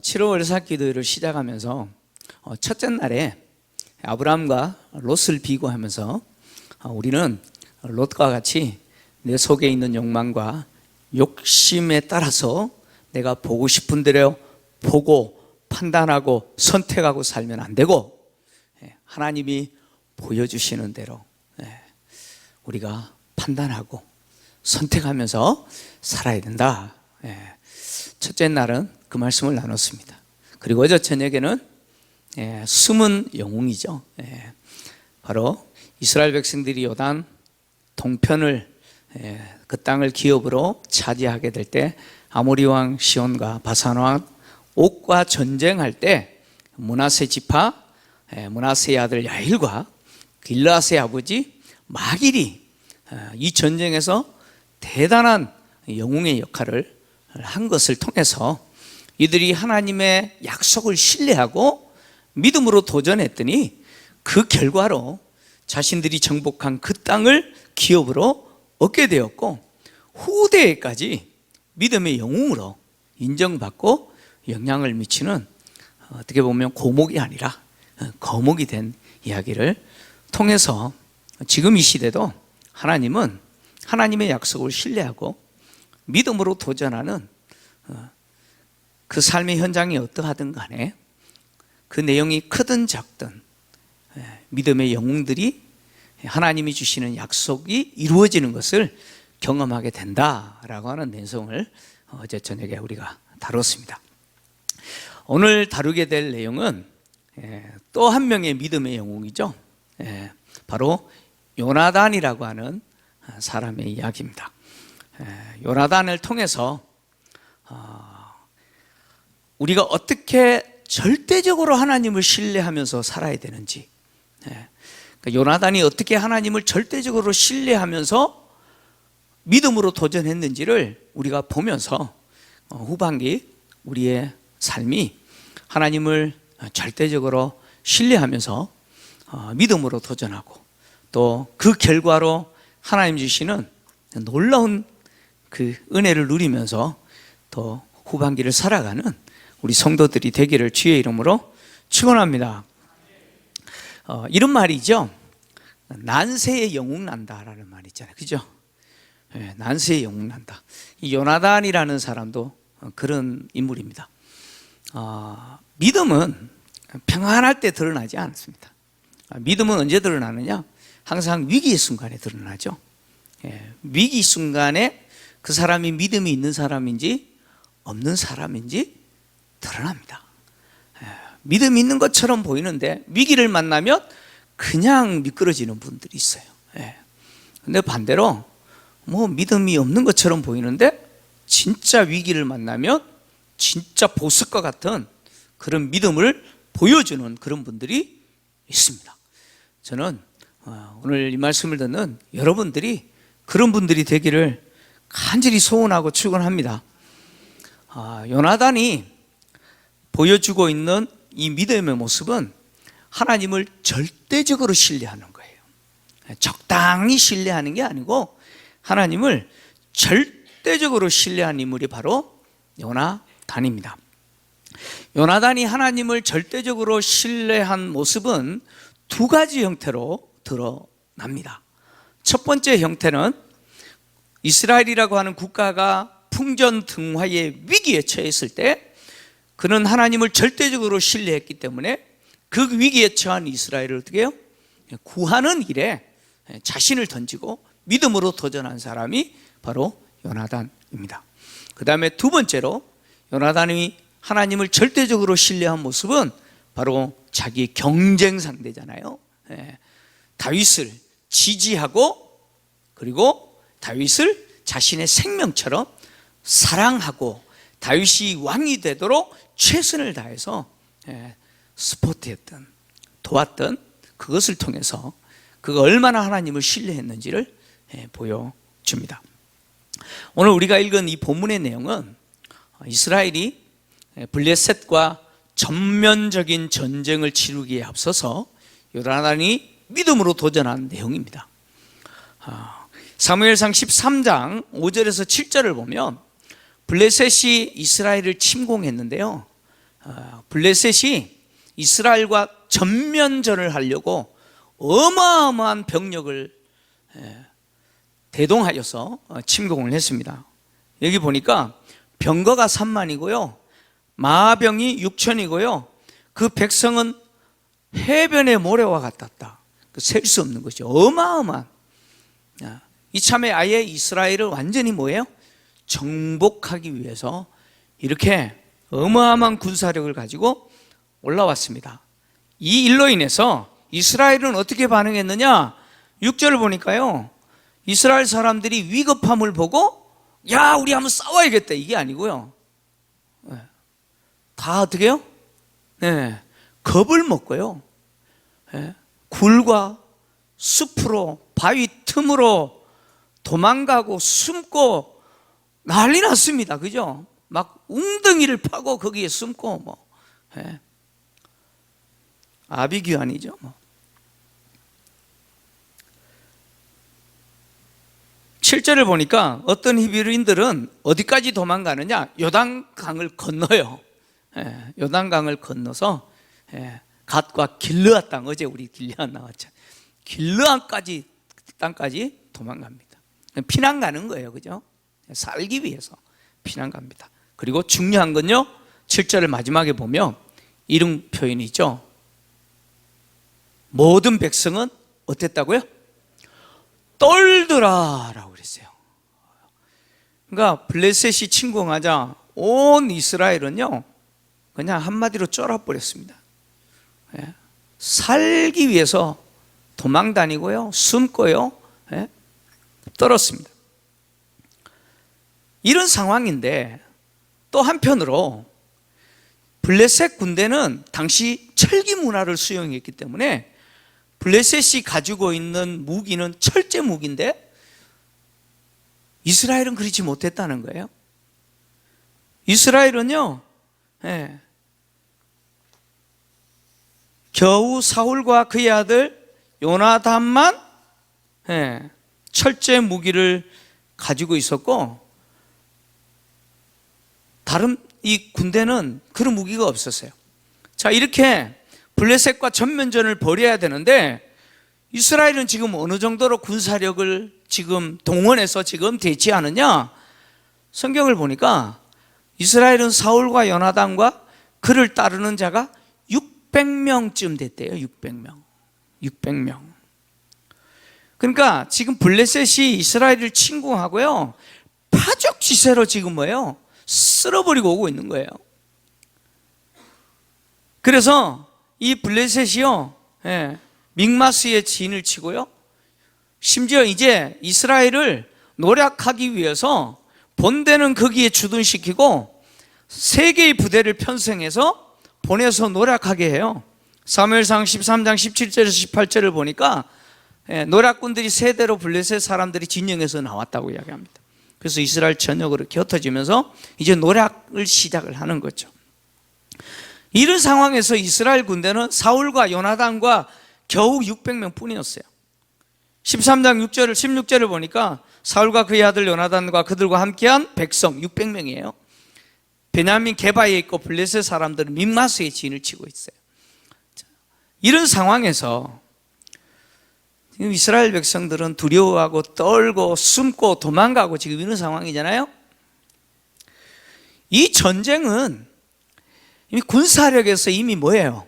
7월 월삭기도를 시작하면서 첫째 날에 아브라함과 롯을 비교하면서 우리는 롯과 같이 내 속에 있는 욕망과 욕심에 따라서 내가 보고 싶은 대로 보고 판단하고 선택하고 살면 안 되고, 하나님이 보여주시는 대로 우리가 판단하고 선택하면서 살아야 된다. 첫째 날은 그 말씀을 나눴습니다. 그리고 어제 저녁에는 숨은 영웅이죠. 바로 이스라엘 백성들이 요단 동편을 그 땅을 기업으로 차지하게 될 때 아모리 왕 시온과 바산 왕 옥과 전쟁할 때 므낫세 지파, 므낫세의 아들 야일과 길르앗의 아버지 마길이 이 전쟁에서 대단한 영웅의 역할을 한 것을 통해서 이들이 하나님의 약속을 신뢰하고 믿음으로 도전했더니 그 결과로 자신들이 정복한 그 땅을 기업으로 얻게 되었고, 후대에까지 믿음의 영웅으로 인정받고 영향을 미치는, 어떻게 보면 고목이 아니라 거목이 된 이야기를 통해서 지금 이 시대도 하나님은 하나님의 약속을 신뢰하고 믿음으로 도전하는 그 삶의 현장이 어떠하든 간에 그 내용이 크든 작든 믿음의 영웅들이 하나님이 주시는 약속이 이루어지는 것을 경험하게 된다라고 하는 내용을 어제 저녁에 우리가 다뤘습니다. 오늘 다루게 될 내용은 또 한 명의 믿음의 영웅이죠. 바로 요나단이라고 하는 사람의 이야기입니다. 요나단을 통해서 우리가 어떻게 절대적으로 하나님을 신뢰하면서 살아야 되는지, 요나단이 어떻게 하나님을 절대적으로 신뢰하면서 믿음으로 도전했는지를 우리가 보면서 후반기 우리의 삶이 하나님을 절대적으로 신뢰하면서 믿음으로 도전하고 또 그 결과로 하나님 주시는 놀라운 그 은혜를 누리면서 또 후반기를 살아가는 우리 성도들이 되기를 주의 이름으로 축원합니다. 이런 말이죠. 난세의 영웅 난다라는 말 있잖아요, 그죠? 난세의 영웅 난다. 이 요나단이라는 사람도 그런 인물입니다. 믿음은 평안할 때 드러나지 않습니다. 믿음은 언제 드러나느냐? 항상 위기의 순간에 드러나죠. 위기 순간에 그 사람이 믿음이 있는 사람인지 없는 사람인지 드러납니다. 믿음이 있는 것처럼 보이는데 위기를 만나면 그냥 미끄러지는 분들이 있어요. 근데 반대로 믿음이 없는 것처럼 보이는데 진짜 위기를 만나면 진짜 보석과 같은 그런 믿음을 보여주는 그런 분들이 있습니다. 저는 오늘 이 말씀을 듣는 여러분들이 그런 분들이 되기를 간절히 소원하고 축원합니다. 요나단이 보여주고 있는 이 믿음의 모습은 하나님을 절대적으로 신뢰하는 거예요. 적당히 신뢰하는 게 아니고 하나님을 절대적으로 신뢰한 인물이 바로 요나단입니다. 요나단이 하나님을 절대적으로 신뢰한 모습은 두 가지 형태로 드러납니다. 첫 번째 형태는 이스라엘이라고 하는 국가가 풍전등화의 위기에 처했을 때 그는 하나님을 절대적으로 신뢰했기 때문에 그 위기에 처한 이스라엘을 어떻게 해요? 구하는 일에 자신을 던지고 믿음으로 도전한 사람이 바로 요나단입니다. 그 다음에 두 번째로 요나단이 하나님을 절대적으로 신뢰한 모습은 바로 자기 경쟁 상대잖아요. 다윗을 지지하고 그리고 다윗을 자신의 생명처럼 사랑하고 다윗이 왕이 되도록 최선을 다해서 스포트했던, 도왔던 그것을 통해서 그가 얼마나 하나님을 신뢰했는지를 보여줍니다. 오늘 우리가 읽은 이 본문의 내용은 이스라엘이 블레셋과 전면적인 전쟁을 치르기에 앞서서 요나단이 믿음으로 도전한 내용입니다. 사무엘상 13장 5절에서 7절을 보면 블레셋이 이스라엘을 침공했는데요, 블레셋이 이스라엘과 전면전을 하려고 어마어마한 병력을 대동하여서 침공을 했습니다. 여기 보니까 병거가 3만이고요 마병이 6천이고요 그 백성은 해변의 모래와 같았다. 셀 수 없는 것이죠. 어마어마한. 이참에 아예 이스라엘을 완전히 뭐예요? 정복하기 위해서 이렇게 어마어마한 군사력을 가지고 올라왔습니다. 이 일로 인해서 이스라엘은 어떻게 반응했느냐? 6절을 보니까요 이스라엘 사람들이 위급함을 보고 야 우리 한번 싸워야겠다 이게 아니고요 다 어떻게 해요? 겁을 먹고요 굴과 숲으로 바위 틈으로 도망가고 숨고 난리 났습니다. 그죠? 막 웅덩이를 파고 거기에 숨고 아비규환이죠. 7절을 보니까 어떤 히브리인들은 어디까지 도망가느냐? 요단강을 건너요. 요단강을 건너서 갓과 길르앗 땅, 어제 우리 길르앗 나왔죠. 길르앗 땅까지 도망갑니다. 피난 가는 거예요. 그죠? 살기 위해서 피난 갑니다. 그리고 중요한 건요 7절을 마지막에 보면 이런 표현이 있죠. 모든 백성은 어땠다고요? 떨더라 라고 그랬어요. 그러니까 블레셋이 침공하자 온 이스라엘은요 그냥 한마디로 쫄아버렸습니다. 살기 위해서 도망 다니고요 숨고요 떨었습니다. 이런 상황인데 또 한편으로 블레셋 군대는 당시 철기 문화를 수용했기 때문에 블레셋이 가지고 있는 무기는 철제 무기인데 이스라엘은 그렇지 못했다는 거예요. 이스라엘은요 겨우 사울과 그의 아들 요나단만 철제 무기를 가지고 있었고 다른 이 군대는 그런 무기가 없었어요. 자, 이렇게 블레셋과 전면전을 벌여야 되는데 이스라엘은 지금 어느 정도로 군사력을 지금 동원해서 지금 대치하느냐? 성경을 보니까 이스라엘은 사울과 요나단과 그를 따르는 자가 600명쯤 됐대요. 600명. 그러니까 지금 블레셋이 이스라엘을 침공하고요 파죽지세로 지금 뭐예요? 쓸어버리고 오고 있는 거예요. 그래서 이 블레셋이요 믹마스의 진을 치고요 심지어 이제 이스라엘을 노략하기 위해서 본대는 거기에 주둔시키고 세 개의 부대를 편성해서 보내서 노략하게 해요. 사무엘상 13장 17절에서 18절을 보니까 노략군들이 세 대로 블레셋 사람들이 진영에서 나왔다고 이야기합니다. 그래서 이스라엘 전역으로 이렇게 흩어지면서 이제 노략을 시작을 하는 거죠. 이런 상황에서 이스라엘 군대는 사울과 요나단과 겨우 600명 뿐이었어요. 13장 6절을 16절을 보니까 사울과 그의 아들 요나단과 그들과 함께한 백성 600명이에요. 베냐민 게바에 있고 블레셋 사람들은 믹마스의 진을 치고 있어요. 이런 상황에서 지금 이스라엘 백성들은 두려워하고 떨고 숨고 도망가고 지금 이런 상황이잖아요. 이 전쟁은 이미 군사력에서 이미 뭐예요?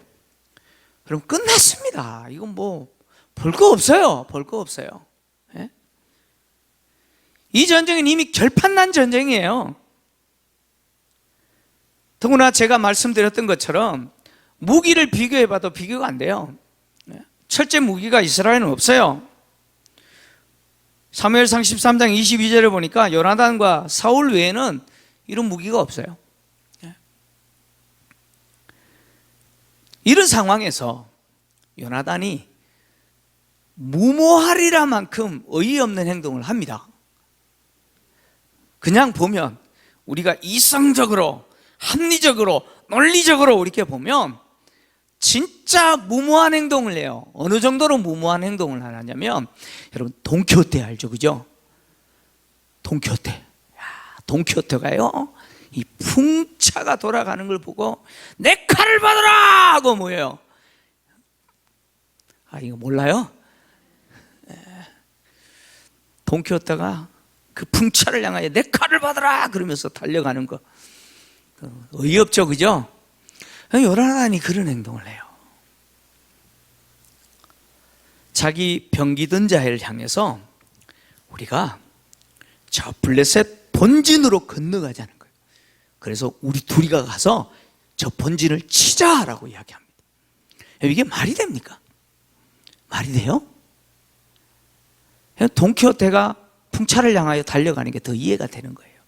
그럼 끝났습니다. 이건 뭐 볼 거 없어요. 볼 거 없어요. 이 전쟁은 이미 결판난 전쟁이에요. 더구나 제가 말씀드렸던 것처럼 무기를 비교해봐도 비교가 안 돼요. 철제 무기가 이스라엘은 없어요. 사무엘상 13장 22절을 보니까 요나단과 사울 외에는 이런 무기가 없어요. 이런 상황에서 요나단이 무모하리라 만큼 어이없는 행동을 합니다. 그냥 보면 우리가 이성적으로 합리적으로 논리적으로 이렇게 보면 진짜 무모한 행동을 해요. 어느 정도로 무모한 행동을 하냐면 여러분 돈키호테 알죠? 그죠? 돈키호테. 돈키호테가요 이 풍차가 돌아가는 걸 보고 내 칼을 받으라 하고 뭐예요? 이거 몰라요? 돈키호테가 그 풍차를 향하여 내 칼을 받으라 그러면서 달려가는 거 어이없죠, 그죠? 요나단이 그런 행동을 해요. 자기 병기든 자를 향해서 우리가 저 블레셋 본진으로 건너가자는 거예요. 그래서 우리 둘이 가서 저 본진을 치자라고 이야기합니다. 이게 말이 됩니까? 말이 돼요? 돈키호테가 풍차를 향하여 달려가는 게 더 이해가 되는 거예요.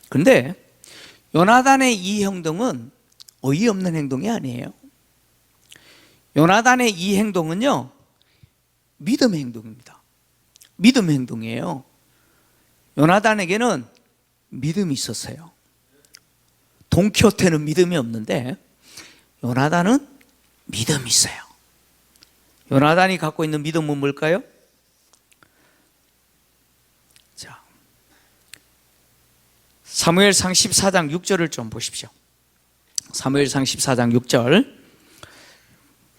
그런데 요나단의 이 행동은 어이없는 행동이 아니에요. 요나단의 이 행동은요, 믿음의 행동입니다. 믿음의 행동이에요. 요나단에게는 믿음이 있었어요. 돈키호테는 믿음이 없는데 요나단은 믿음이 있어요. 요나단이 갖고 있는 믿음은 뭘까요? 자, 사무엘상 14장 6절을 좀 보십시오. 사무엘상 14장 6절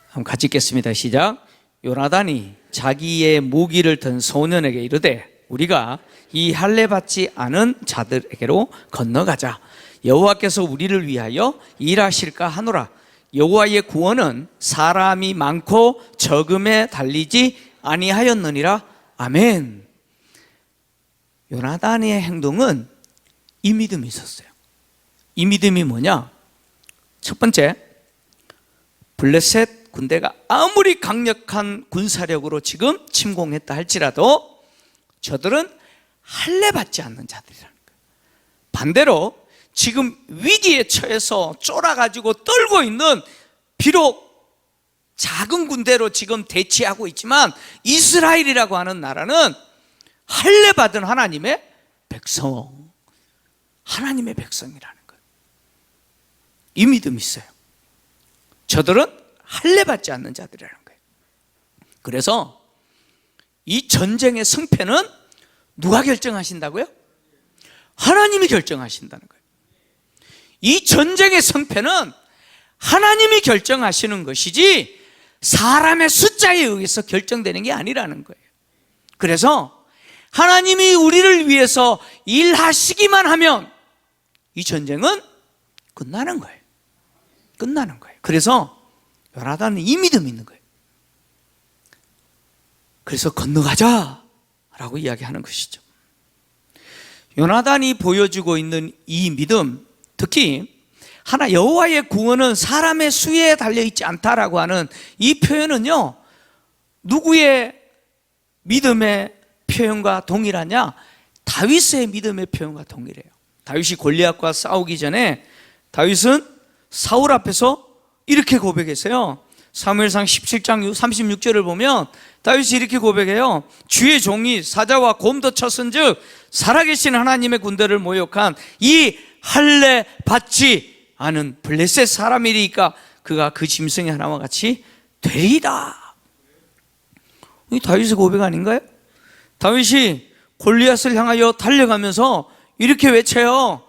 한번 같이 읽겠습니다. 시작. 요나단이 자기의 무기를 든 소년에게 이르되 우리가 이 할례 받지 않은 자들에게로 건너가자. 여호와께서 우리를 위하여 일하실까 하노라. 여호와의 구원은 사람이 많고 적음에 달리지 아니하였느니라. 아멘. 요나단의 행동은 이 믿음이 있었어요. 이 믿음이 뭐냐? 첫 번째, 블레셋 군대가 아무리 강력한 군사력으로 지금 침공했다 할지라도 저들은 할례 받지 않는 자들이라는 거예요. 반대로 지금 위기에 처해서 쫄아가지고 떨고 있는, 비록 작은 군대로 지금 대치하고 있지만 이스라엘이라고 하는 나라는 할례 받은 하나님의 백성, 하나님의 백성이라는 거예요. 이 믿음이 있어요. 저들은 할례 받지 않는 자들이라는 거예요. 그래서 이 전쟁의 승패는 누가 결정하신다고요? 하나님이 결정하신다는 거예요. 이 전쟁의 승패는 하나님이 결정하시는 것이지 사람의 숫자에 의해서 결정되는 게 아니라는 거예요. 그래서 하나님이 우리를 위해서 일하시기만 하면 이 전쟁은 끝나는 거예요. 끝나는 거예요. 그래서 요나단은 이 믿음이 있는 거예요. 그래서 건너가자 라고 이야기하는 것이죠. 요나단이 보여주고 있는 이 믿음, 특히 하나 여호와의 구원은 사람의 수에 달려있지 않다라고 하는 이 표현은요, 누구의 믿음의 표현과 동일하냐? 다윗의 믿음의 표현과 동일해요. 다윗이 골리앗과 싸우기 전에 다윗은 사울 앞에서 이렇게 고백했어요. 사무엘상 17장 36절을 보면 다윗이 이렇게 고백해요. 주의 종이 사자와 곰도 쳤은즉 살아계신 하나님의 군대를 모욕한 이 할례 받지 않은 블레셋 사람이리까 그가 그 짐승의 하나와 같이 되리이다. 이 다윗의 고백 아닌가요? 다윗이 골리앗을 향하여 달려가면서 이렇게 외쳐요.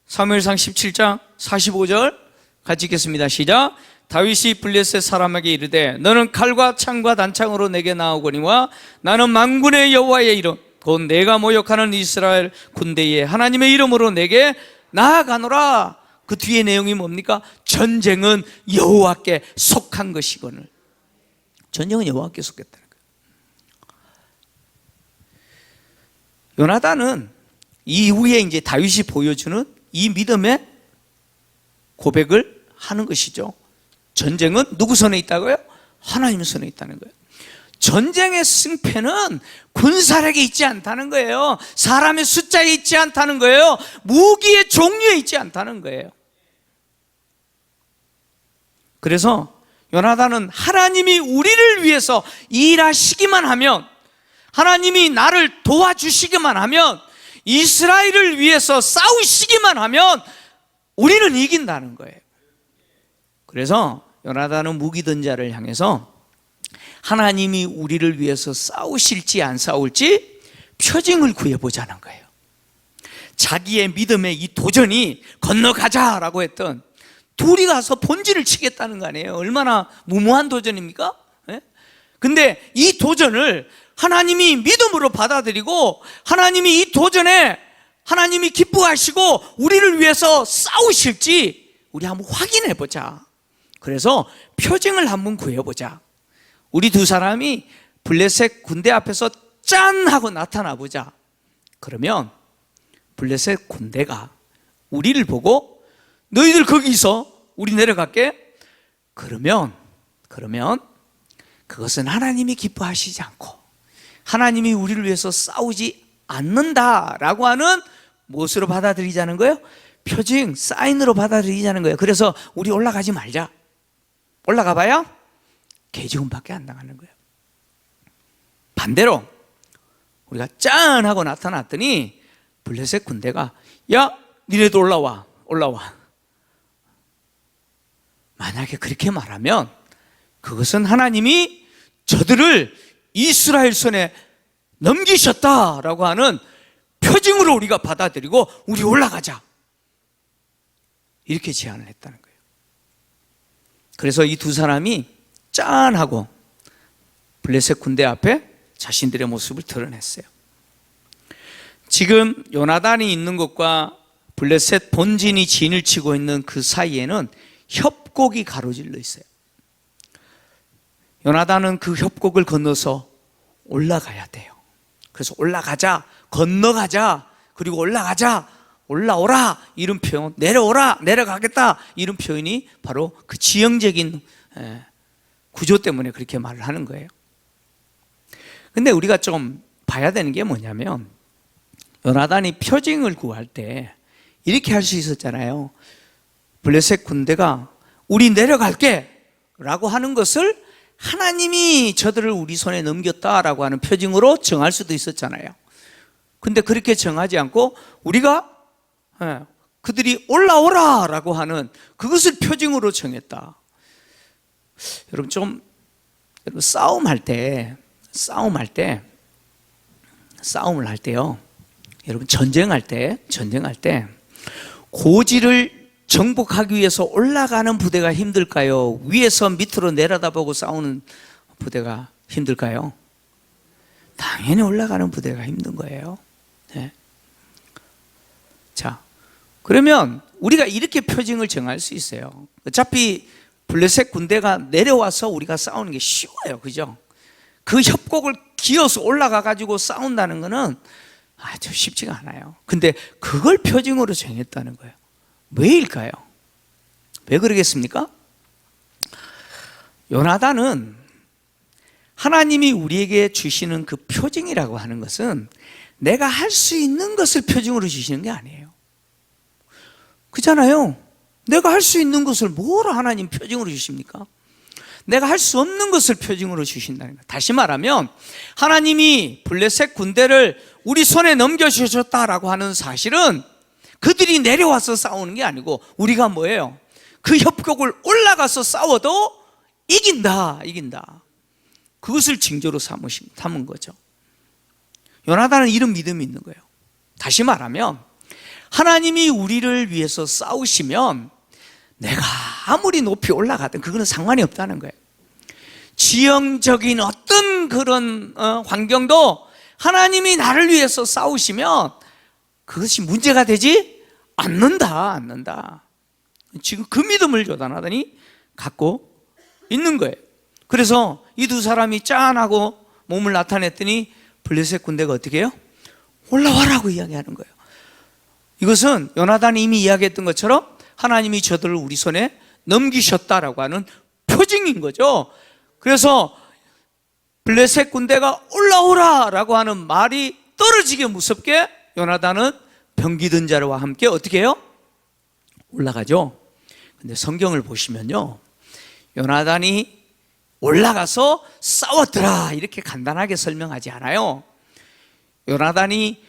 사무엘상 17장 45절 같이 읽겠습니다. 시작. 다윗이 블레셋 사람에게 이르되 너는 칼과 창과 단창으로 내게 나오거니와 나는 만군의 여호와의 이름 곧 내가 모욕하는 이스라엘 군대의 하나님의 이름으로 내게 나아가노라. 그 뒤에 내용이 뭡니까? 전쟁은 여호와께 속한 것이거늘. 전쟁은 여호와께 속했다는 거예요. 요나단은 이후에 이제 다윗이 보여주는 이 믿음의 고백을 하는 것이죠. 전쟁은 누구 손에 있다고요? 하나님 손에 있다는 거예요. 전쟁의 승패는 군사력에 있지 않다는 거예요. 사람의 숫자에 있지 않다는 거예요. 무기의 종류에 있지 않다는 거예요. 그래서 요나단은 하나님이 우리를 위해서 일하시기만 하면, 하나님이 나를 도와주시기만 하면, 이스라엘을 위해서 싸우시기만 하면 우리는 이긴다는 거예요. 그래서 요나단은 무기 든 자를 향해서 하나님이 우리를 위해서 싸우실지 안 싸울지 표징을 구해보자는 거예요. 자기의 믿음의 이 도전이 건너가자라고 했던, 둘이 가서 본질을 치겠다는 거 아니에요. 얼마나 무모한 도전입니까? 예? 근데 이 도전을 하나님이 믿음으로 받아들이고, 하나님이 이 도전에 하나님이 기뻐하시고 우리를 위해서 싸우실지 우리 한번 확인해 보자. 그래서 표징을 한번 구해보자. 우리 두 사람이 블레셋 군대 앞에서 짠 하고 나타나 보자. 그러면 블레셋 군대가 우리를 보고 너희들 거기 있어, 우리 내려갈게. 그러면 그것은 하나님이 기뻐하시지 않고 하나님이 우리를 위해서 싸우지 않는다라고 하는 무엇으로 받아들이자는 거예요? 표징, 사인으로 받아들이자는 거예요. 그래서 우리 올라가지 말자. 올라가 봐야 개지금밖에 안 당하는 거예요. 반대로 우리가 짠 하고 나타났더니 블레셋 군대가 야, 니네도 올라와. 만약에 그렇게 말하면 그것은 하나님이 저들을 이스라엘 손에 넘기셨다라고 하는 표징으로 우리가 받아들이고 우리 올라가자, 이렇게 제안을 했다는 거예요. 그래서 이 두 사람이 짠 하고 블레셋 군대 앞에 자신들의 모습을 드러냈어요. 지금 요나단이 있는 곳과 블레셋 본진이 진을 치고 있는 그 사이에는 협곡이 가로질러 있어요. 요나단은 그 협곡을 건너서 올라가야 돼요. 그래서 올라가자, 건너가자, 그리고 올라가자, 올라오라 이런 표현, 내려오라, 내려가겠다 이런 표현이 바로 그 지형적인 구조 때문에 그렇게 말을 하는 거예요. 근데 우리가 좀 봐야 되는 게 뭐냐면, 요나단이 표징을 구할 때 이렇게 할 수 있었잖아요. 블레셋 군대가 우리 내려갈게 라고 하는 것을 하나님이 저들을 우리 손에 넘겼다라고 하는 표징으로 정할 수도 있었잖아요. 근데 그렇게 정하지 않고 우리가 그들이 올라오라 라고 하는 그것을 표징으로 정했다. 여러분 싸움을 할 때요, 여러분 전쟁할 때 고지를 정복하기 위해서 올라가는 부대가 힘들까요? 위에서 밑으로 내려다보고 싸우는 부대가 힘들까요? 당연히 올라가는 부대가 힘든 거예요. 네. 자, 그러면 우리가 이렇게 표징을 정할 수 있어요. 어차피 블레셋 군대가 내려와서 우리가 싸우는 게 쉬워요. 그죠? 그 협곡을 기어서 올라가 가지고 싸운다는 거는 아주 쉽지가 않아요. 근데 그걸 표징으로 정했다는 거예요. 왜일까요? 왜 그러겠습니까? 요나단은 하나님이 우리에게 주시는 그 표징이라고 하는 것은 내가 할 수 있는 것을 표징으로 주시는 게 아니에요. 그렇잖아요. 내가 할 수 있는 것을 뭐로 하나님 표징으로 주십니까? 내가 할 수 없는 것을 표징으로 주신다는 거예요. 다시 말하면 하나님이 블레셋 군대를 우리 손에 넘겨주셨다라고 하는 사실은 그들이 내려와서 싸우는 게 아니고 우리가 뭐예요? 그 협곡을 올라가서 싸워도 이긴다. 그것을 징조로 삼은 거죠. 요나단은 이런 믿음이 있는 거예요. 다시 말하면 하나님이 우리를 위해서 싸우시면 내가 아무리 높이 올라가든 그거는 상관이 없다는 거예요. 지형적인 어떤 그런 환경도 하나님이 나를 위해서 싸우시면 그것이 문제가 되지 않는다. 지금 그 믿음을 요나단이 갖고 있는 거예요. 그래서 이 두 사람이 짠하고 몸을 나타냈더니 블레셋 군대가 어떻게 해요? 올라와라고 이야기하는 거예요. 이것은 요나단이 이미 이야기했던 것처럼 하나님이 저들을 우리 손에 넘기셨다라고 하는 표징인 거죠. 그래서 블레셋 군대가 올라오라라고 하는 말이 떨어지게 무섭게 요나단은 병기든 자와 함께 어떻게 해요? 올라가죠. 근데 성경을 보시면요, 요나단이 올라가서 싸웠더라 이렇게 간단하게 설명하지 않아요. 요나단이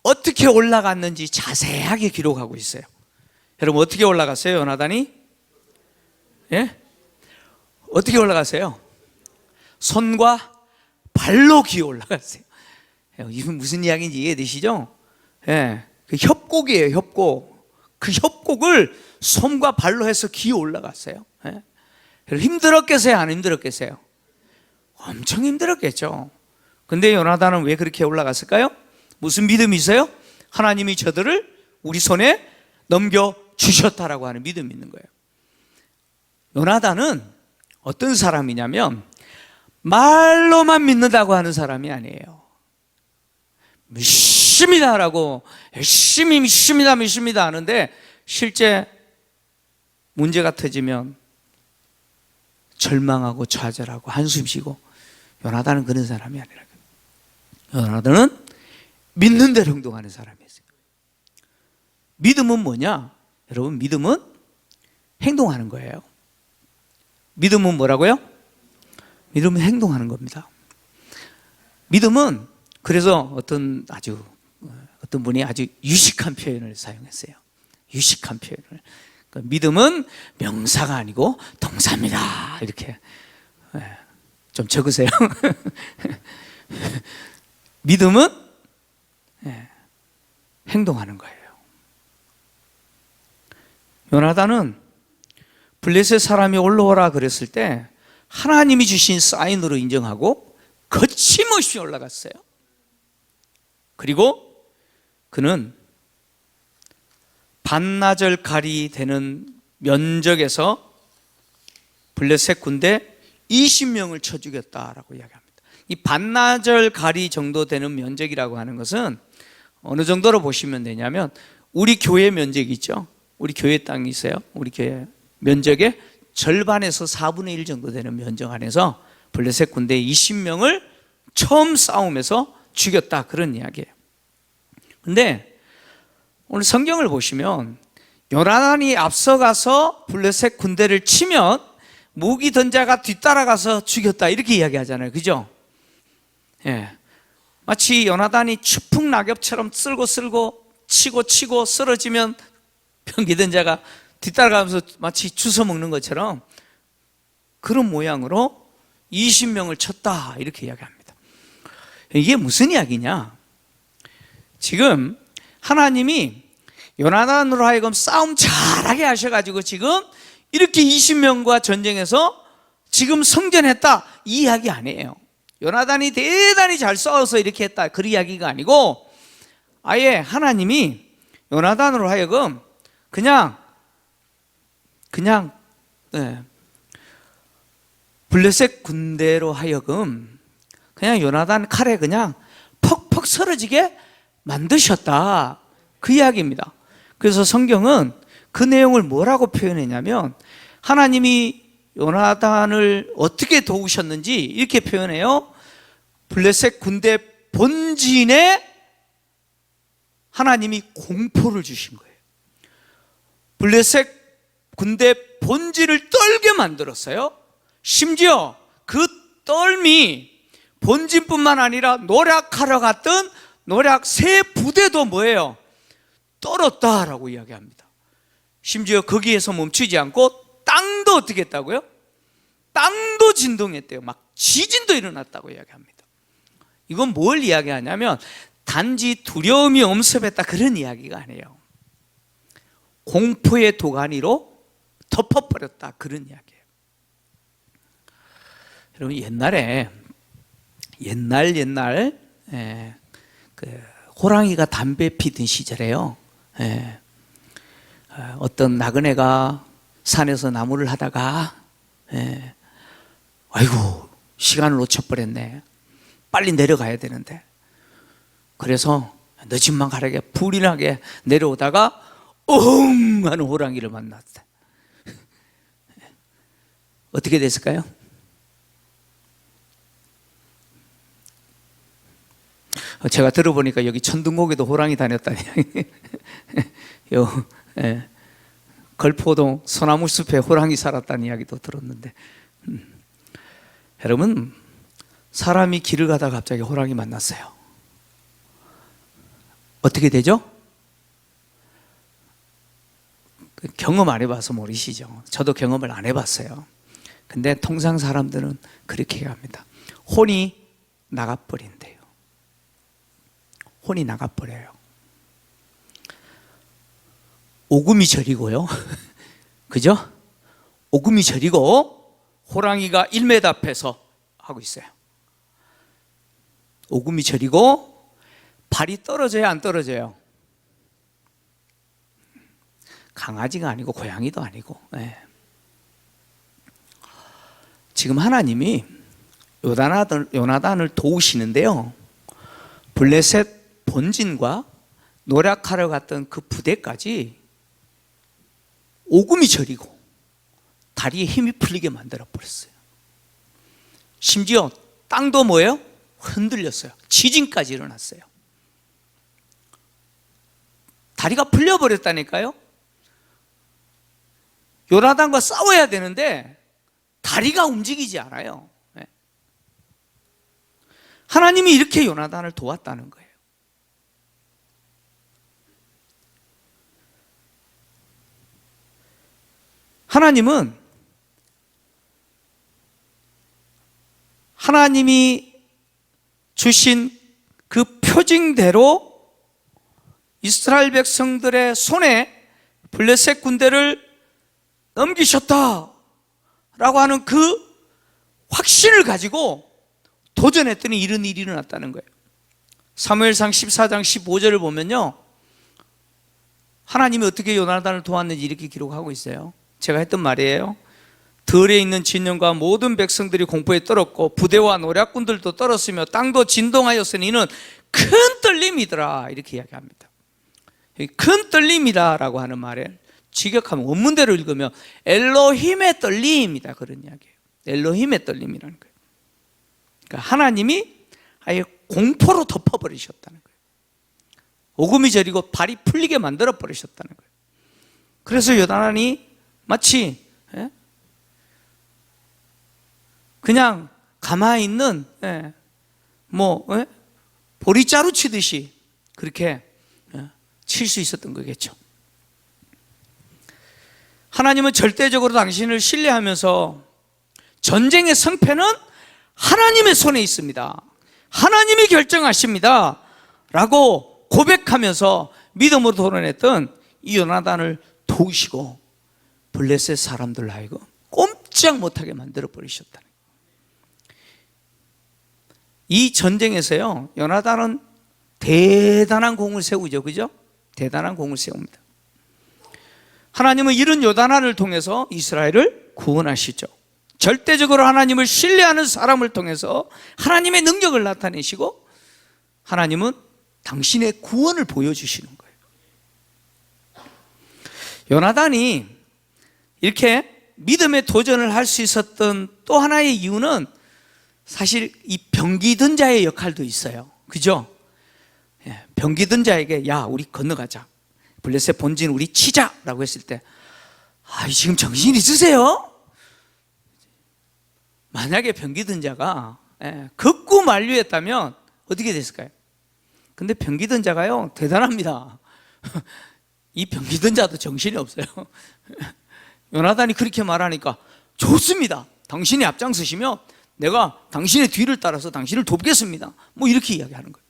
어떻게 올라갔는지 자세하게 기록하고 있어요. 여러분 어떻게 올라갔어요, 요나단이? 예? 어떻게 올라갔어요? 손과 발로 기어 올라갔어요. 이건 무슨 이야기인지 이해되시죠? 예, 그 협곡이에요, 협곡. 그 협곡을 손과 발로 해서 기어 올라갔어요. 예. 힘들었겠어요, 안 힘들었겠어요? 엄청 힘들었겠죠. 근데 요나단은 왜 그렇게 올라갔을까요? 무슨 믿음이 있어요? 하나님이 저들을 우리 손에 넘겨주셨다라고 하는 믿음이 있는 거예요. 요나단은 어떤 사람이냐면 말로만 믿는다고 하는 사람이 아니에요. 믿습니다라고 열심히 믿습니다 하는데 실제 문제가 터지면 절망하고 좌절하고 한숨 쉬고, 요나단은 그런 사람이 아니라, 요나단은 믿는 대로 행동하는 사람이었어요. 믿음은 뭐냐? 여러분, 믿음은 행동하는 거예요. 믿음은 뭐라고요? 믿음은 행동하는 겁니다. 믿음은 그래서 어떤 분이 아주 유식한 표현을 사용했어요. 유식한 표현을. 믿음은 명사가 아니고 동사입니다. 이렇게 좀 적으세요. 믿음은 행동하는 거예요. 요나단은 블레셋 사람이 올라오라 그랬을 때 하나님이 주신 사인으로 인정하고 거침없이 올라갔어요. 그리고 그는 반나절 가리 되는 면적에서 블레셋 군대 20명을 쳐 죽였다라고 이야기합니다. 이 반나절 가리 정도 되는 면적이라고 하는 것은 어느 정도로 보시면 되냐면, 우리 교회 면적이 있죠. 우리 교회 땅이 있어요. 우리 교회 면적의 절반에서 4분의 1 정도 되는 면적 안에서 블레셋 군대 20명을 처음 싸움에서 죽였다, 그런 이야기예요. 근데 오늘 성경을 보시면 요나단이 앞서가서 블레셋 군대를 치면 무기 던자가 뒤따라가서 죽였다, 이렇게 이야기하잖아요. 그죠? 예. 마치 요나단이 추풍 낙엽처럼 쓸고 치고 쓰러지면 병기 던자가 뒤따라가면서 마치 주워 먹는 것처럼 그런 모양으로 20명을 쳤다, 이렇게 이야기합니다. 이게 무슨 이야기냐? 지금 하나님이 요나단으로 하여금 싸움 잘하게 하셔가지고 지금 이렇게 20명과 전쟁에서 지금 성전했다, 이 이야기 아니에요. 요나단이 대단히 잘 싸워서 이렇게 했다, 그 이야기가 아니고, 아예 하나님이 요나단으로 하여금 그냥 블레셋 군대로 하여금 그냥 요나단 칼에 그냥 퍽퍽 쓰러지게 만드셨다, 그 이야기입니다. 그래서 성경은 그 내용을 뭐라고 표현했냐면, 하나님이 요나단을 어떻게 도우셨는지 이렇게 표현해요. 블레셋 군대 본진에 하나님이 공포를 주신 거예요. 블레셋 군대 본진을 떨게 만들었어요. 심지어 그 떨미 본진뿐만 아니라 노략하러 갔던 노략 세 부대도 뭐예요? 떨었다라고 이야기합니다. 심지어 거기에서 멈추지 않고 땅도 어떻게 했다고요? 땅도 진동했대요. 막 지진도 일어났다고 이야기합니다. 이건 뭘 이야기하냐면 단지 두려움이 엄습했다, 그런 이야기가 아니에요. 공포의 도가니로 덮어버렸다, 그런 이야기예요. 여러분, 옛날 그 호랑이가 담배 피던 시절에요. 어떤 나그네가 산에서 나무를 하다가 아이고, 시간을 놓쳐버렸네, 빨리 내려가야 되는데, 그래서 늦은만 가라게 불이 나게 내려오다가 엉 하는 호랑이를 만났어요. 어떻게 됐을까요? 제가 들어보니까 여기 천둥곡에도 호랑이 다녔다니. 걸포동 소나무 숲에 호랑이 살았다는 이야기도 들었는데, 여러분, 사람이 길을 가다가 갑자기 호랑이 만났어요. 어떻게 되죠? 경험 안 해봐서 모르시죠? 저도 경험을 안 해봤어요. 근데 통상 사람들은 그렇게 합니다. 혼이 나가버린대요. 혼이 나가버려요. 오금이 저리고요. 그죠? 오금이 저리고 호랑이가 1m 앞에서 하고 있어요. 오금이 저리고 발이 떨어져야 안 떨어져요? 강아지가 아니고 고양이도 아니고. 네. 지금 하나님이 요나단을 도우시는데요, 블레셋 본진과 노략하러 갔던 그 부대까지 오금이 저리고 다리에 힘이 풀리게 만들어 버렸어요. 심지어 땅도 뭐예요? 흔들렸어요. 지진까지 일어났어요. 다리가 풀려버렸다니까요. 요나단과 싸워야 되는데 다리가 움직이지 않아요. 하나님이 이렇게 요나단을 도왔다는 거예요. 하나님이 주신 그 표징대로 이스라엘 백성들의 손에 블레셋 군대를 넘기셨다라고 하는 그 확신을 가지고 도전했더니 이런 일이 일어났다는 거예요. 사무엘상 14장 15절을 보면요, 하나님이 어떻게 요나단을 도왔는지 이렇게 기록하고 있어요. 제가 했던 말이에요. 들에 있는 진영과 모든 백성들이 공포에 떨었고 부대와 노략군들도 떨었으며 땅도 진동하였으니 이는 큰 떨림이더라, 이렇게 이야기합니다. 큰 떨림이다라고 하는 말에 직역하면 원문대로 읽으면 엘로힘의 떨림이다, 그런 이야기예요. 엘로힘의 떨림이라는 거예요. 그러니까 하나님이 아예 공포로 덮어버리셨다는 거예요. 오금이 저리고 발이 풀리게 만들어 버리셨다는 거예요. 그래서 요나단이 마치 그냥 가만히 있는 보리자루 치듯이 그렇게 칠 수 있었던 거겠죠. 하나님은 절대적으로 당신을 신뢰하면서 전쟁의 승패는 하나님의 손에 있습니다, 하나님이 결정하십니다 라고 고백하면서 믿음으로 도전했던 이 요나단을 도우시고 블레셋 사람들 하여금 꼼짝 못하게 만들어 버리셨다는 거예요. 이 전쟁에서요, 요나단은 대단한 공을 세우죠. 그죠? 대단한 공을 세웁니다. 하나님은 이런 요나단을 통해서 이스라엘을 구원하시죠. 절대적으로 하나님을 신뢰하는 사람을 통해서 하나님의 능력을 나타내시고 하나님은 당신의 구원을 보여주시는 거예요. 요나단이 이렇게 믿음의 도전을 할 수 있었던 또 하나의 이유는 사실 이 병기든 자의 역할도 있어요. 그죠? 병기든 자에게 야, 우리 건너가자, 블레셋 본진 우리 치자라고 했을 때 지금 정신 있으세요? 만약에 병기든 자가 극구 만류했다면 어떻게 됐을까요? 근데 병기든 자가요, 대단합니다. 이 병기든 자도 정신이 없어요. 요나단이 그렇게 말하니까 좋습니다, 당신이 앞장서시면 내가 당신의 뒤를 따라서 당신을 돕겠습니다, 뭐 이렇게 이야기하는 거예요.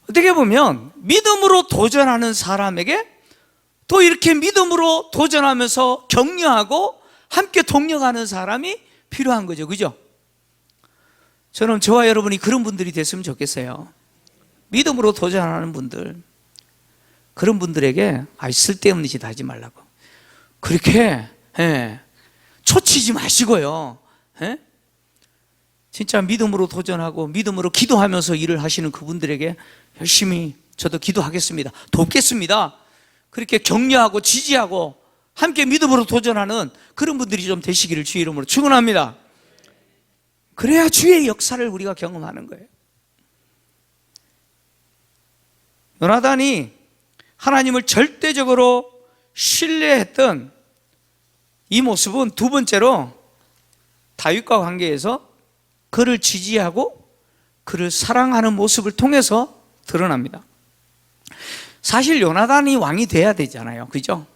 어떻게 보면 믿음으로 도전하는 사람에게 또 이렇게 믿음으로 도전하면서 격려하고 함께 동력하는 사람이 필요한 거죠. 그죠? 저는 저와 여러분이 그런 분들이 됐으면 좋겠어요. 믿음으로 도전하는 분들, 그런 분들에게 쓸데없는 짓 하지 말라고, 그렇게 초치지 마시고요, 진짜 믿음으로 도전하고 믿음으로 기도하면서 일을 하시는 그분들에게 열심히 저도 기도하겠습니다, 돕겠습니다, 그렇게 격려하고 지지하고 함께 믿음으로 도전하는 그런 분들이 좀 되시기를 주의 이름으로 축원합니다. 그래야 주의 역사를 우리가 경험하는 거예요. 요나단이 하나님을 절대적으로 신뢰했던 이 모습은 두 번째로 다윗과 관계에서 그를 지지하고 그를 사랑하는 모습을 통해서 드러납니다. 사실 요나단이 왕이 돼야 되잖아요. 그죠?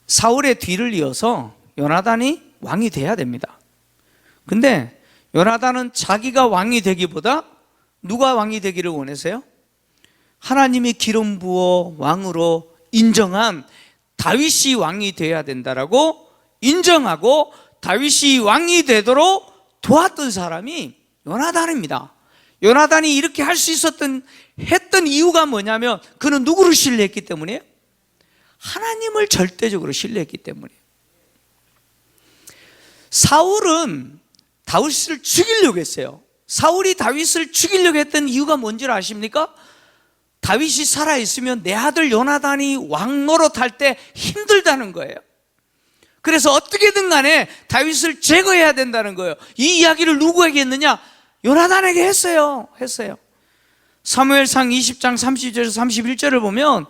사울의 뒤를 이어서 요나단이 왕이 돼야 됩니다. 근데 요나단은 자기가 왕이 되기보다 누가 왕이 되기를 원하세요? 하나님이 기름 부어 왕으로 인정한 다윗이 왕이 되어야 된다라고 인정하고 다윗이 왕이 되도록 도왔던 사람이 요나단입니다. 요나단이 이렇게 할 수 했던 이유가 뭐냐면 그는 누구를 신뢰했기 때문이에요? 하나님을 절대적으로 신뢰했기 때문이에요. 사울은 다윗을 죽이려고 했어요. 사울이 다윗을 죽이려고 했던 이유가 뭔지 아십니까? 다윗이 살아있으면 내 아들 요나단이 왕 노릇할 때 힘들다는 거예요. 그래서 어떻게든 간에 다윗을 제거해야 된다는 거예요. 이 이야기를 누구에게 했느냐? 요나단에게 했어요. 사무엘상 20장 30절에서 31절을 보면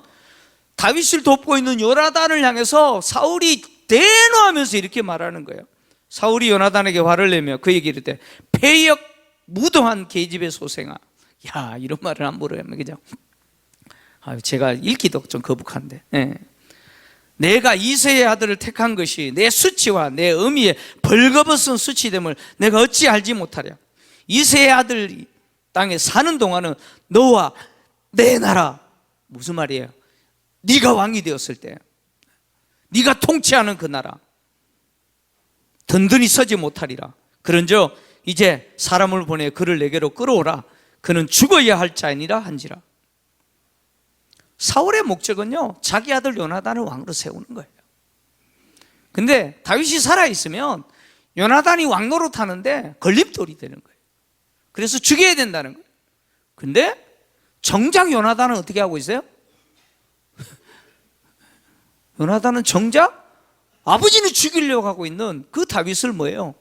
다윗을 돕고 있는 요나단을 향해서 사울이 대노하면서 이렇게 말하는 거예요. 사울이 요나단에게 화를 내며 그에게 이르되 패역 무도한 계집의 소생아. 야, 이런 말을 함부로 하면 그죠? 제가 읽기도 좀 거북한데. 내가 이새의 아들을 택한 것이 내 수치와 내 의미에 벌거벗은 수치됨을 내가 어찌 알지 못하랴. 이새의 아들이 땅에 사는 동안은 너와 내 나라, 무슨 말이에요? 네가 왕이 되었을 때, 네가 통치하는 그 나라 든든히 서지 못하리라. 그런즉 이제 사람을 보내 그를 내게로 끌어오라. 그는 죽어야 할 자이니라 한지라. 사울의 목적은요, 자기 아들 요나단을 왕으로 세우는 거예요. 근데 다윗이 살아있으면 요나단이 왕 노릇하는데 걸림돌이 되는 거예요. 그래서 죽여야 된다는 거예요. 근데 정작 요나단은 어떻게 하고 있어요? 요나단은 정작 아버지는 죽이려고 하고 있는 그 다윗을 뭐예요?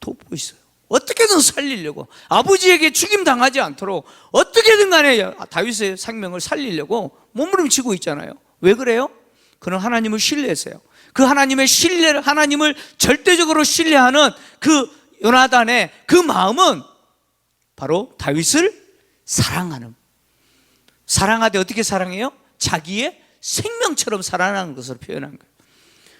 돕고 있어요. 어떻게든 살리려고, 아버지에게 죽임 당하지 않도록 어떻게든 간에 다윗의 생명을 살리려고 몸부림치고 있잖아요. 왜 그래요? 그는 하나님을 신뢰했어요. 그 하나님을 절대적으로 신뢰하는 그 요나단의 그 마음은 바로 다윗을 사랑하되 어떻게 사랑해요? 자기의 생명처럼 사랑하는 것으로 표현한 거예요.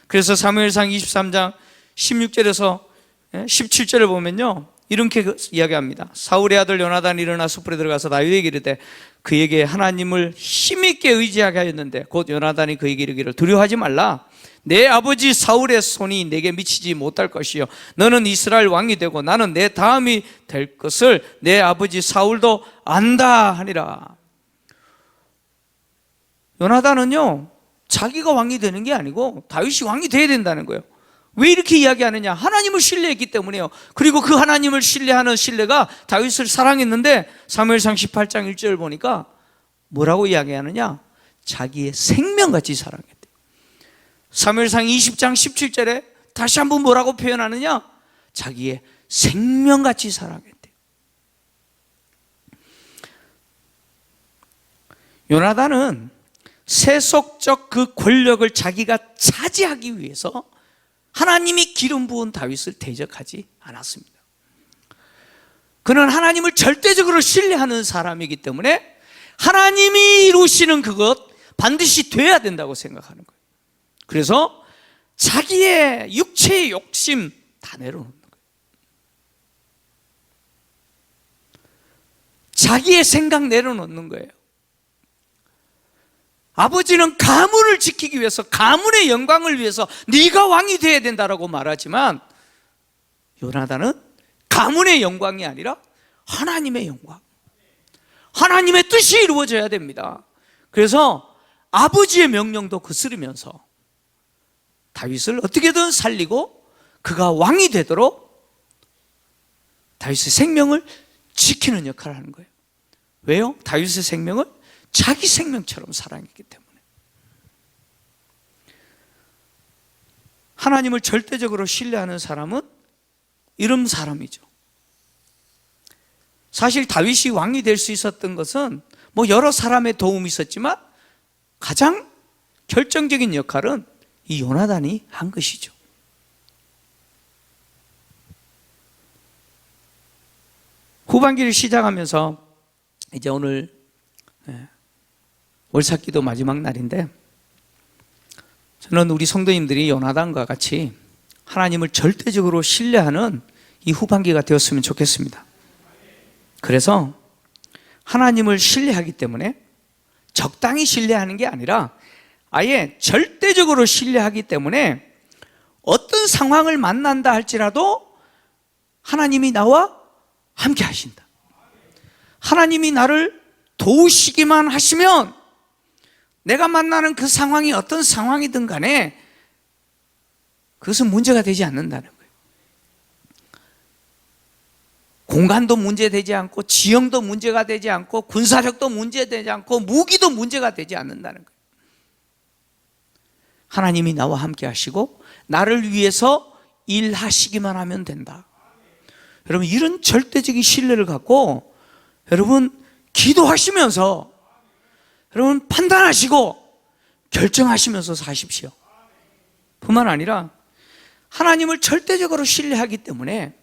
그래서 사무엘상 23장 16절에서 17절을 보면요, 이렇게 이야기합니다. 사울의 아들 요나단이 일어나 숯불에 들어가서 다윗에게 이르되 그에게 하나님을 힘있게 의지하게 하였는데 곧 요나단이 그에게 이르기를 두려워하지 말라. 내 아버지 사울의 손이 내게 미치지 못할 것이요 너는 이스라엘 왕이 되고 나는 내 다음이 될 것을 내 아버지 사울도 안다 하니라. 요나단은요, 자기가 왕이 되는 게 아니고 다윗이 왕이 돼야 된다는 거예요. 왜 이렇게 이야기하느냐? 하나님을 신뢰했기 때문이에요. 그리고 그 하나님을 신뢰하는 신뢰가 다윗을 사랑했는데 사무엘상 18장 1절 보니까 뭐라고 이야기하느냐? 자기의 생명같이 사랑했대요. 사무엘상 20장 17절에 다시 한번 뭐라고 표현하느냐? 자기의 생명같이 사랑했대요. 요나단은 세속적 그 권력을 자기가 차지하기 위해서 하나님이 기름 부은 다윗을 대적하지 않았습니다. 그는 하나님을 절대적으로 신뢰하는 사람이기 때문에 하나님이 이루시는 그것 반드시 돼야 된다고 생각하는 거예요. 그래서 자기의 육체의 욕심 다 내려놓는 거예요. 자기의 생각 내려놓는 거예요. 아버지는 가문을 지키기 위해서, 가문의 영광을 위해서 네가 왕이 되어야 된다라고 말하지만 요나단은 가문의 영광이 아니라 하나님의 영광, 하나님의 뜻이 이루어져야 됩니다. 그래서 아버지의 명령도 거스르면서 다윗을 어떻게든 살리고 그가 왕이 되도록 다윗의 생명을 지키는 역할을 하는 거예요. 왜요? 다윗의 생명을 자기 생명처럼 사랑했기 때문에. 하나님을 절대적으로 신뢰하는 사람은 이런 사람이죠. 사실 다윗이 왕이 될 수 있었던 것은 뭐 여러 사람의 도움이 있었지만 가장 결정적인 역할은 이 요나단이 한 것이죠. 후반기를 시작하면서 이제 오늘 월삭기도 마지막 날인데 저는 우리 성도님들이 요나단과 같이 하나님을 절대적으로 신뢰하는 이 후반기가 되었으면 좋겠습니다. 그래서 하나님을 신뢰하기 때문에 적당히 신뢰하는 게 아니라 아예 절대적으로 신뢰하기 때문에 어떤 상황을 만난다 할지라도 하나님이 나와 함께 하신다. 하나님이 나를 도우시기만 하시면 내가 만나는 그 상황이 어떤 상황이든 간에 그것은 문제가 되지 않는다는 거예요. 공간도 문제되지 않고 지형도 문제가 되지 않고 군사력도 문제되지 않고 무기도 문제가 되지 않는다는 거예요. 하나님이 나와 함께 하시고 나를 위해서 일하시기만 하면 된다. 여러분, 이런 절대적인 신뢰를 갖고 여러분 기도하시면서 여러분 판단하시고 결정하시면서 사십시오. 뿐만 아니라 하나님을 절대적으로 신뢰하기 때문에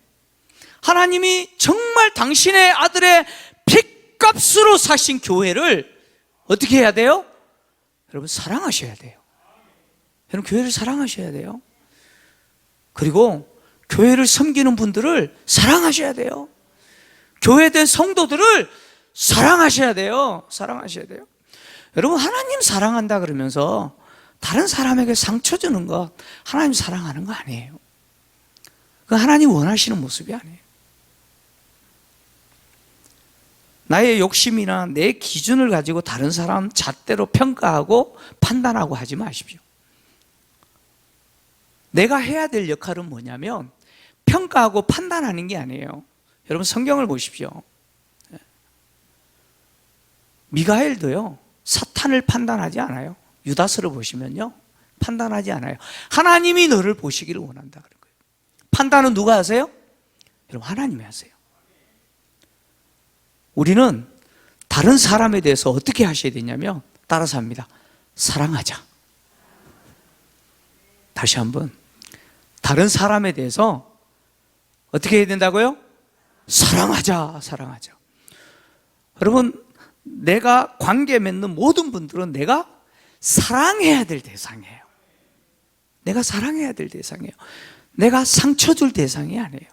하나님이 정말 당신의 아들의 핏값으로 사신 교회를 어떻게 해야 돼요? 여러분 사랑하셔야 돼요. 여러분 교회를 사랑하셔야 돼요. 그리고 교회를 섬기는 분들을 사랑하셔야 돼요. 교회된 성도들을 사랑하셔야 돼요. 사랑하셔야 돼요. 여러분 하나님 사랑한다 그러면서 다른 사람에게 상처 주는 것 하나님 사랑하는 거 아니에요. 그 하나님 원하시는 모습이 아니에요. 나의 욕심이나 내 기준을 가지고 다른 사람 잣대로 평가하고 판단하고 하지 마십시오. 내가 해야 될 역할은 뭐냐면 평가하고 판단하는 게 아니에요. 여러분 성경을 보십시오. 미가엘도요 사탄을 판단하지 않아요. 유다스를 보시면요 판단하지 않아요. 하나님이 너를 보시기를 원한다 그런 거예요. 판단은 누가 하세요? 여러분 하나님이 하세요. 우리는 다른 사람에 대해서 어떻게 하셔야 되냐면 따라서 합니다. 사랑하자. 다시 한번 다른 사람에 대해서 어떻게 해야 된다고요? 사랑하자. 사랑하자. 여러분 내가 관계 맺는 모든 분들은 내가 사랑해야 될 대상이에요. 내가 사랑해야 될 대상이에요. 내가 상처 줄 대상이 아니에요.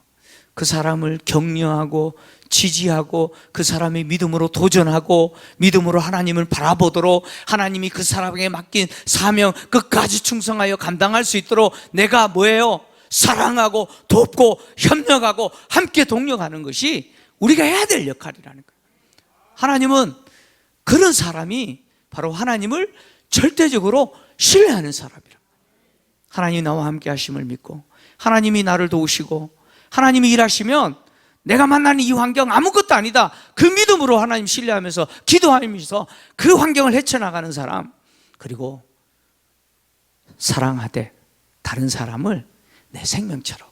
그 사람을 격려하고 지지하고 그 사람의 믿음으로 도전하고 믿음으로 하나님을 바라보도록 하나님이 그 사람에게 맡긴 사명 끝까지 충성하여 감당할 수 있도록 내가 뭐예요? 사랑하고 돕고 협력하고 함께 동력하는 것이 우리가 해야 될 역할이라는 거예요. 하나님은 그런 사람이 바로 하나님을 절대적으로 신뢰하는 사람이라. 하나님이 나와 함께 하심을 믿고 하나님이 나를 도우시고 하나님이 일하시면 내가 만나는 이 환경 아무것도 아니다. 그 믿음으로 하나님 신뢰하면서 기도하면서 그 환경을 헤쳐나가는 사람, 그리고 사랑하되 다른 사람을 내 생명처럼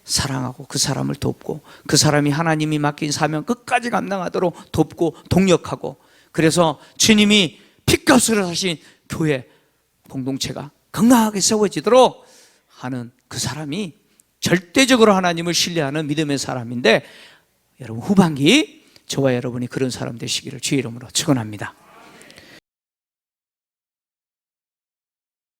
사랑하고 그 사람을 돕고 그 사람이 하나님이 맡긴 사명 끝까지 감당하도록 돕고 동력하고, 그래서 주님이 핏값으로 사신 교회 공동체가 건강하게 세워지도록 하는 그 사람이 절대적으로 하나님을 신뢰하는 믿음의 사람인데, 여러분 후반기 저와 여러분이 그런 사람 되시기를 주의 이름으로 축원합니다.